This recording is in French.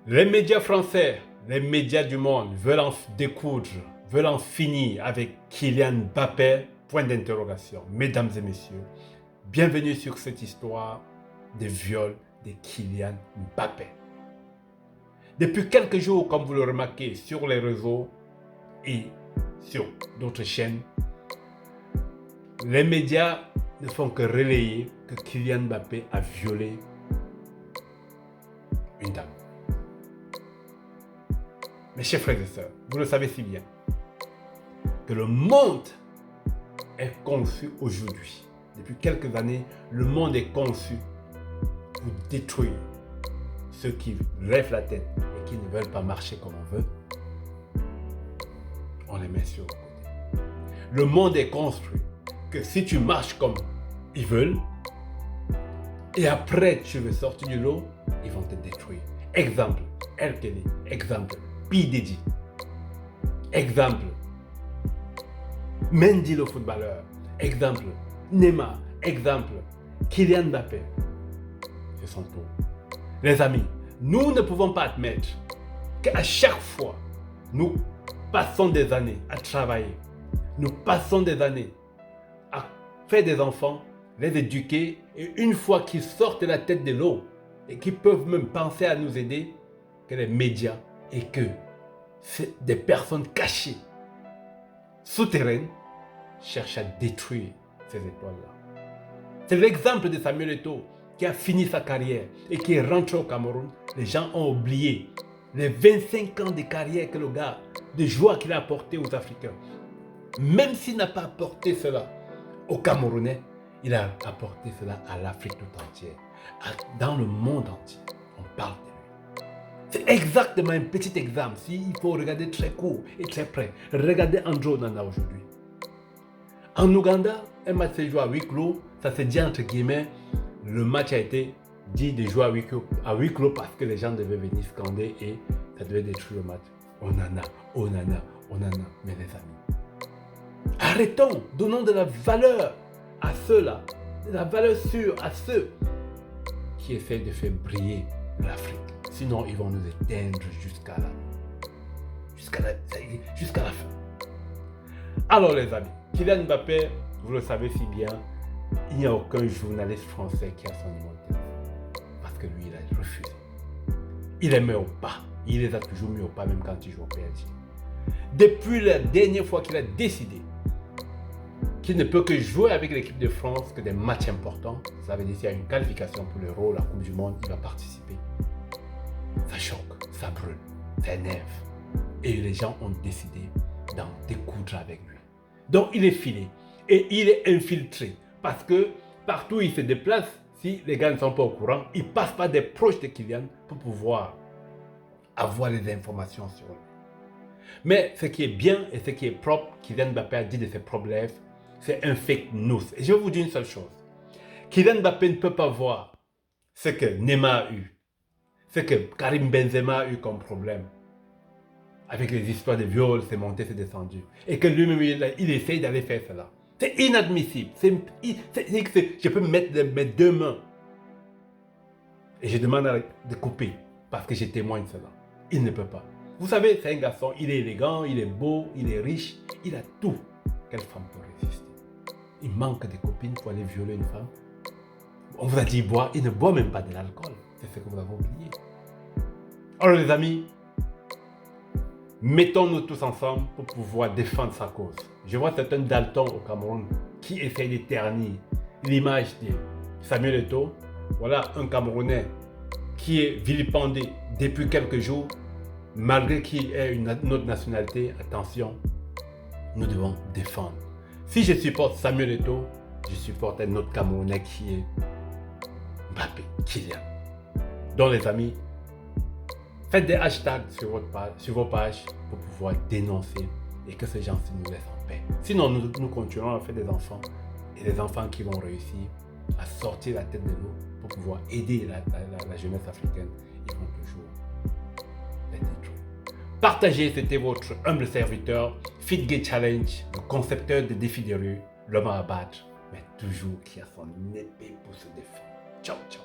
Les médias français, les médias du monde veulent en découdre, veulent en finir avec Kylian Mbappé, point d'interrogation. Mesdames et messieurs, bienvenue sur cette histoire de viol de Kylian Mbappé. Depuis quelques jours, comme vous le remarquez sur les réseaux et sur d'autres chaînes, les médias ne font que relayer que Kylian Mbappé a violé une dame. Mes chers frères et sœurs, vous le savez si bien que le monde est conçu aujourd'hui. Depuis quelques années, le monde est conçu pour détruire ceux qui lèvent la tête et qui ne veulent pas marcher comme on veut. On les met sur le côté. Le monde est construit que si tu marches comme ils veulent et après tu veux sortir du lot, ils vont te détruire. Exemple, R. Kelly. Exemple, P. Diddy. Exemple, Mendy le footballeur. Exemple, Neymar. Exemple, Kylian Mbappé. C'est son tour. Les amis, nous ne pouvons pas admettre qu'à chaque fois, nous passons des années à travailler. Nous passons des années à faire des enfants, les éduquer, et une fois qu'ils sortent la tête de l'eau et qu'ils peuvent même penser à nous aider, que les médias et que c'est des personnes cachées, souterraines, cherchent à détruire ces étoiles-là. C'est l'exemple de Samuel Eto'o qui a fini sa carrière et qui est rentré au Cameroun. Les gens ont oublié les 25 ans de carrière que le gars, de joie qu'il a apporté aux Africains. Même s'il n'a pas apporté cela aux Camerounais, il a apporté cela à l'Afrique tout entière. Dans le monde entier, on parle de lui. C'est exactement un petit exemple. S'il faut regarder très court et très près, regardez Andrew Onana aujourd'hui. En Ouganda, un match s'est joué à huis clos. Ça s'est dit entre guillemets, le match a été dit de jouer à huis clos parce que les gens devaient venir scander et ça devait détruire le match. Onana, Onana, Onana. Mais les amis, arrêtons, donnons de la valeur à ceux-là, de la valeur sûre à ceux qui essaient de faire briller l'Afrique. Sinon, ils vont nous éteindre jusqu'à la fin. Alors les amis, Kylian Mbappé, vous le savez si bien, il n'y a aucun journaliste français qui a son numéro de téléphone. Parce que lui, il a refusé. Il les met au pas. Il les a toujours mis au pas, même quand il joue au PSG. Depuis la dernière fois qu'il a décidé qu'il ne peut que jouer avec l'équipe de France que des matchs importants, ça veut dire qu'il y a une qualification pour l'Euro, la Coupe du Monde, il va participer. Ça choque, ça brûle, ça énerve. Et les gens ont décidé d'en découdre avec lui. Donc il est filé et il est infiltré parce que partout où il se déplace, si les gars ne sont pas au courant, il passe par des proches de Kylian pour pouvoir avoir les informations sur lui. Mais ce qui est bien et ce qui est propre, Kylian Mbappé a dit de ses propres lèvres, c'est un fake news. Et je vais vous dire une seule chose. Kylian Mbappé ne peut pas voir ce que Neymar a eu, ce que Karim Benzema a eu comme problème. Avec les histoires de viol, c'est monté, c'est descendu. Et que lui-même, il essaye d'aller faire cela. C'est inadmissible. Je peux mettre mes deux mains. Et je demande de couper parce que je témoigne cela. Il ne peut pas. Vous savez, c'est un garçon, il est élégant, il est beau, il est riche, il a tout. Quelle femme peut résister? Il manque de copines pour aller violer une femme. On vous a dit boire, il ne boit même pas de l'alcool. C'est ce que vous avez oublié. Alors les amis, mettons-nous tous ensemble pour pouvoir défendre sa cause. Je vois certains Dalton au Cameroun qui essayent d'éternir l'image de Samuel Eto'o. Voilà un Camerounais qui est vilipendé depuis quelques jours, malgré qu'il ait une autre nationalité. Attention, nous devons défendre. Si je supporte Samuel Eto'o, je supporte un autre Camerounais qui est Mbappé, Kylian. Donc les amis, faites des hashtags sur vos pages pour pouvoir dénoncer et que ces gens nous laissent en paix. Sinon, nous continuerons à faire des enfants et des enfants qui vont réussir à sortir la tête de l'eau pour pouvoir aider la jeunesse africaine. Ils vont toujours les détruire. Partagez, c'était votre humble serviteur, FitGay Challenge, le concepteur des défis de rue, l'homme à abattre, mais toujours qui a son épée pour se défendre. Ciao, ciao.